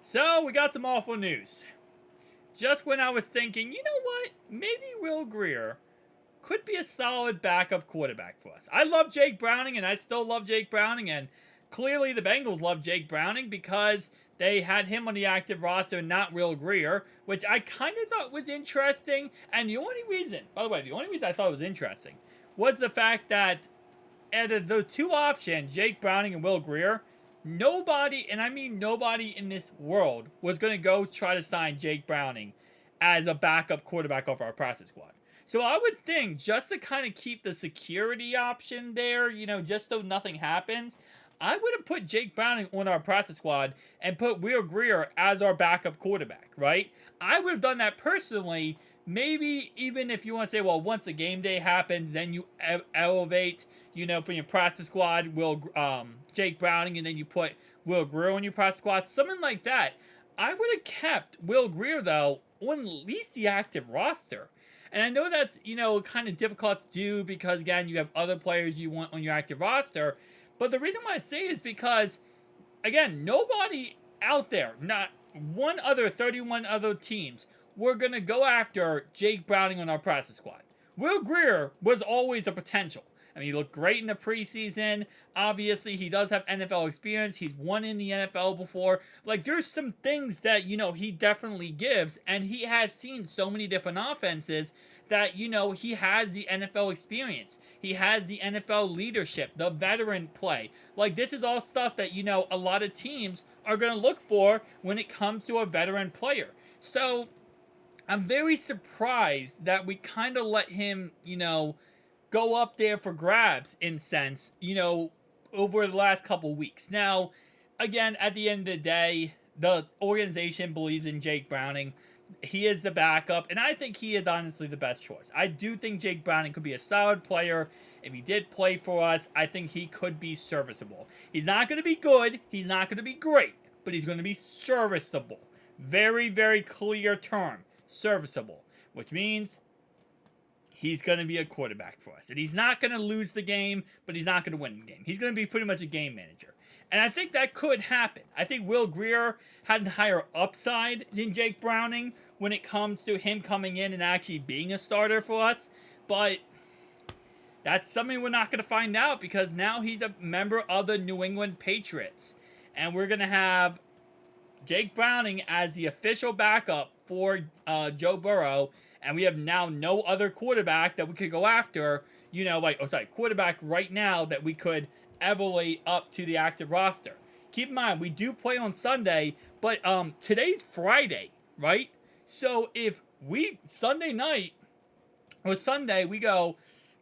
So we got some awful news. Just when I was thinking, you know what? Maybe Will Greer could be a solid backup quarterback for us. I love Jake Browning, and I still love Jake Browning, and clearly the Bengals love Jake Browning because they had him on the active roster and not Will Greer, which I kind of thought was interesting. And the only reason, by the way, the only reason I thought it was interesting was the fact that out of the two options, Jake Browning and Will Greer, nobody, and I mean nobody in this world, was going to go try to sign Jake Browning as a backup quarterback off our practice squad. So I would think just to kind of keep the security option there, just so nothing happens, I would have put Jake Browning on our practice squad and put Will Greer as our backup quarterback, right? I would have done that personally. Maybe even if you want to say, well, once the game day happens, then you elevate, from your practice squad, Jake Browning, and then you put Will Greer on your practice squad, something like that. I would have kept Will Greer though on at least the active roster. And I know that's, kind of difficult to do because, again, you have other players you want on your active roster. But the reason why I say it is because, again, nobody out there, not 31 other teams, were going to go after Jake Browning on our practice squad. Will Greer was always a potential. I mean, he looked great in the preseason. Obviously, he does have NFL experience. He's won in the NFL before. Like, there's some things that, he definitely gives. And he has seen so many different offenses that, he has the NFL experience. He has the NFL leadership, the veteran play. Like, this is all stuff that, a lot of teams are going to look for when it comes to a veteran player. So, I'm very surprised that we kind of let him, go up there for grabs in sense, over the last couple weeks. Now, again, at the end of the day, the organization believes in Jake Browning. He is the backup, and I think he is honestly the best choice. I do think Jake Browning could be a solid player. If he did play for us, I think he could be serviceable. He's not going to be good. He's not going to be great, but he's going to be serviceable. Very, very clear term. Serviceable, which means he's going to be a quarterback for us. And he's not going to lose the game, but he's not going to win the game. He's going to be pretty much a game manager. And I think that could happen. I think Will Greer had a higher upside than Jake Browning when it comes to him coming in and actually being a starter for us. But that's something we're not going to find out because now he's a member of the New England Patriots. And we're going to have Jake Browning as the official backup for Joe Burrow, and we have now no other quarterback that we could go after, quarterback right now that we could elevate up to the active roster. Keep in mind, we do play on Sunday, but today's Friday, right? So if Sunday night or Sunday, we go,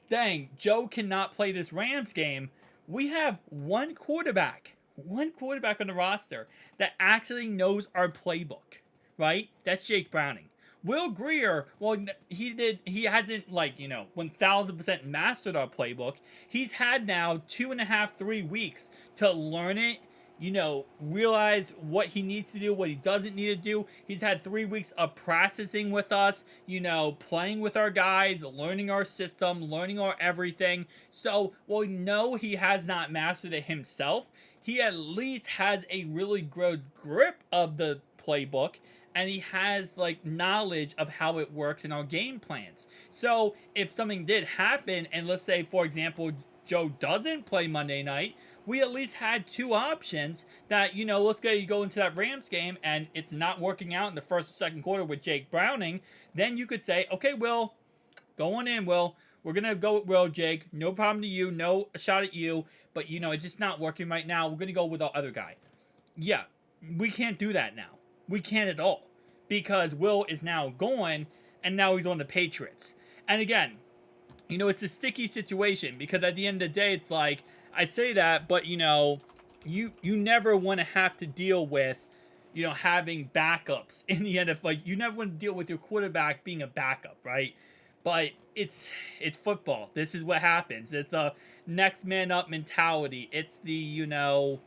dang, Joe cannot play this Rams game, we have one quarterback on the roster that actually knows our playbook, right? That's Jake Browning. Will Greer, well, he hasn't 1000% mastered our playbook. He's had now 2.5, 3 weeks to learn it, realize what he needs to do, what he doesn't need to do. He's had 3 weeks of practicing with us, playing with our guys, learning our system, learning our everything. So, while no, he has not mastered it himself, he at least has a really good grip of the playbook, and he has knowledge of how it works in our game plans. So if something did happen, and let's say, for example, Joe doesn't play Monday night, we at least had two options that, let's say you go into that Rams game and it's not working out in the first or second quarter with Jake Browning, then you could say, okay, Will, go on in, Will. We're going to go with Will, Jake. No problem to you. No shot at you. But, it's just not working right now. We're going to go with the other guy. Yeah, we can't do that now. We can't at all. Because Will is now gone, and now he's on the Patriots. And again, it's a sticky situation. Because at the end of the day, it's like, I say that, but, you never want to have to deal with, having backups in the NFL. You never want to deal with your quarterback being a backup, right? But it's football. This is what happens. It's a next man up mentality. It's the,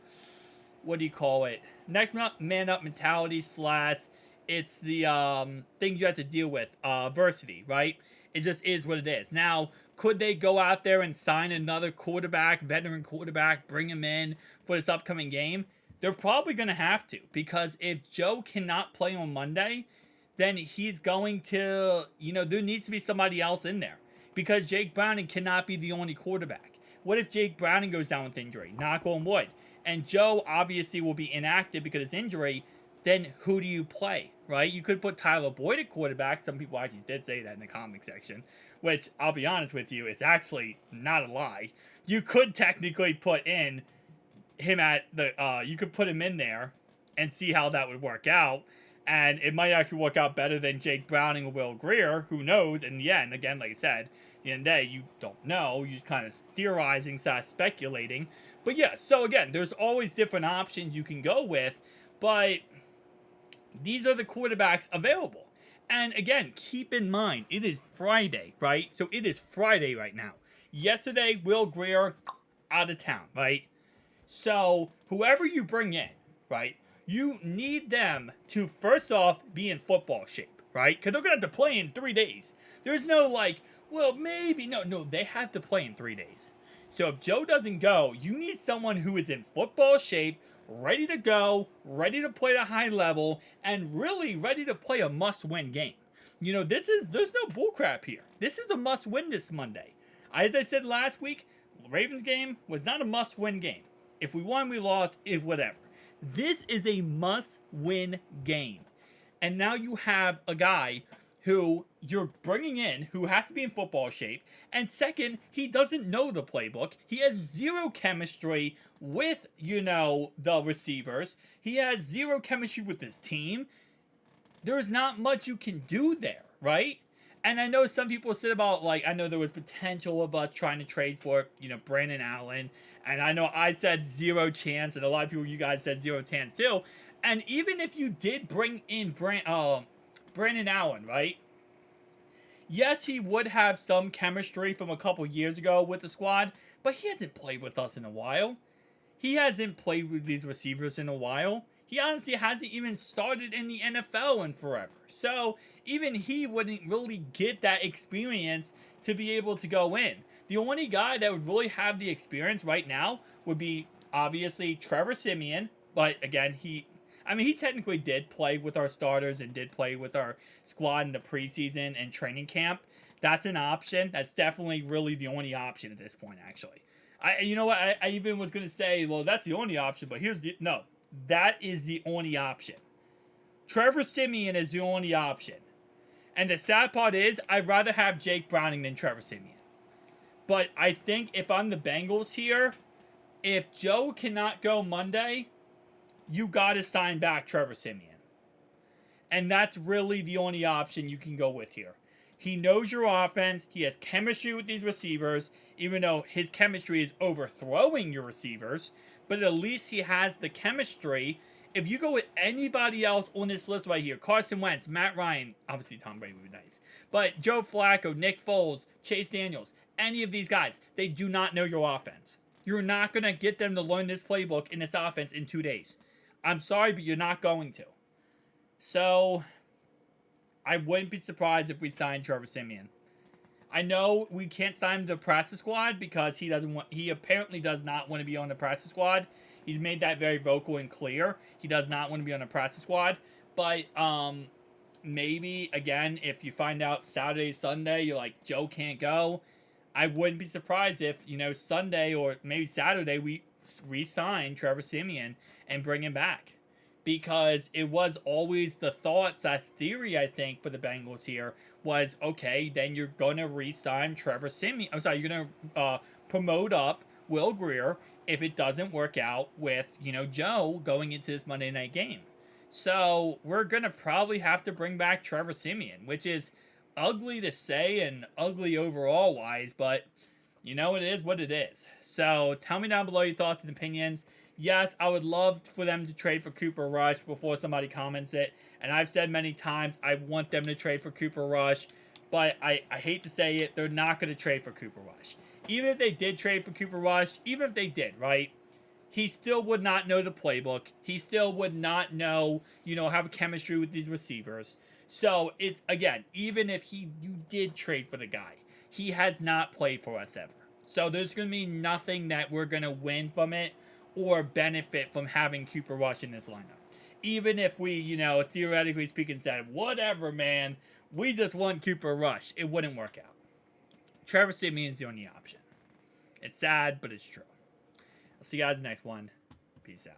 what do you call it? Next man up mentality / it's the thing you have to deal with, adversity, right? It just is what it is. Now, could they go out there and sign another quarterback, veteran quarterback, bring him in for this upcoming game? They're probably going to have to, because if Joe cannot play on Monday, then he's going to, there needs to be somebody else in there, because Jake Browning cannot be the only quarterback. What if Jake Browning goes down with injury? Knock on wood. And Joe obviously will be inactive because of his injury. Then who do you play, right? You could put Tyler Boyd at quarterback. Some people actually did say that in the comic section, which I'll be honest with you, is actually not a lie. You could technically put in him at the, you could put him in there and see how that would work out. And it might actually work out better than Jake Browning or Will Greer. Who knows? In the end, again, like I said, at the end of the day, you don't know. You're kind of theorizing, speculating. But yeah, so again, there's always different options you can go with. But these are the quarterbacks available. And again, keep in mind, it is Friday, right? So it is Friday right now. Yesterday, Will Greer out of town, right? So whoever you bring in, right, you need them to first off be in football shape, right? Because they're going to have to play in 3 days. There's no like, well, maybe. No, they have to play in 3 days. So if Joe doesn't go, you need someone who is in football shape, ready to go, ready to play at a high level, and really ready to play a must-win game. There's no bullcrap here. This is a must-win this Monday. As I said last week, the Ravens game was not a must-win game. If we won, we lost, whatever. This is a must-win game. And now you have a guy who you're bringing in who has to be in football shape. And second, he doesn't know the playbook. He has zero chemistry with, the receivers. He has zero chemistry with his team. There's not much you can do there, right? And I know some people said about, I know there was potential of us trying to trade for, Brandon Allen. And I know I said zero chance, and a lot of people, you guys said zero chance too. And even if you did bring in Brandon Allen, right? Yes, he would have some chemistry from a couple years ago with the squad, but he hasn't played with us in a while. He hasn't played with these receivers in a while. He honestly hasn't even started in the NFL in forever. So even he wouldn't really get that experience to be able to go in. The only guy that would really have the experience right now would be obviously Trevor Siemian. But again, he technically did play with our starters and did play with our squad in the preseason and training camp. That's an option. That's definitely really the only option at this point, actually. I even was going to say, well, that's the only option, but no. That is the only option. Trevor Siemian is the only option. And the sad part is, I'd rather have Jake Browning than Trevor Siemian. But I think if I'm the Bengals here, if Joe cannot go Monday, you got to sign back Trevor Siemian. And that's really the only option you can go with here. He knows your offense. He has chemistry with these receivers, even though his chemistry is overthrowing your receivers. But at least he has the chemistry. If you go with anybody else on this list right here, Carson Wentz, Matt Ryan, obviously Tom Brady would be nice, but Joe Flacco, Nick Foles, Chase Daniels, any of these guys, they do not know your offense. You're not going to get them to learn this playbook in this offense in 2 days. I'm sorry, but you're not going to. So, I wouldn't be surprised if we signed Trevor Siemian. I know we can't sign him to the practice squad because he apparently does not want to be on the practice squad. He's made that very vocal and clear. He does not want to be on the practice squad. But maybe, again, if you find out Saturday, Sunday, you're like, Joe can't go, I wouldn't be surprised if, Sunday or maybe Saturday we re-sign Trevor Siemian and bring him back. Because it was always the thoughts, that theory, I think, for the Bengals here was, okay, then you're going to re-sign Trevor Siemian. I'm sorry, you're going to promote up Will Greer if it doesn't work out with, Joe going into this Monday night game. So we're going to probably have to bring back Trevor Siemian, which is ugly to say and ugly overall wise, but it is what it is. So tell me down below your thoughts and opinions. Yes, I would love for them to trade for Cooper Rush before somebody comments it. And I've said many times I want them to trade for Cooper Rush. But I hate to say it, they're not going to trade for Cooper Rush. Even if they did trade for Cooper Rush, even if they did, right? He still would not know the playbook. He still would not know, have a chemistry with these receivers. So it's, again, even if you did trade for the guy, he has not played for us ever. So there's going to be nothing that we're going to win from it or benefit from having Cooper Rush in this lineup. Even if we, theoretically speaking, said, whatever, man, we just want Cooper Rush, it wouldn't work out. Trevor Siemian is the only option. It's sad, but it's true. I'll see you guys in the next one. Peace out.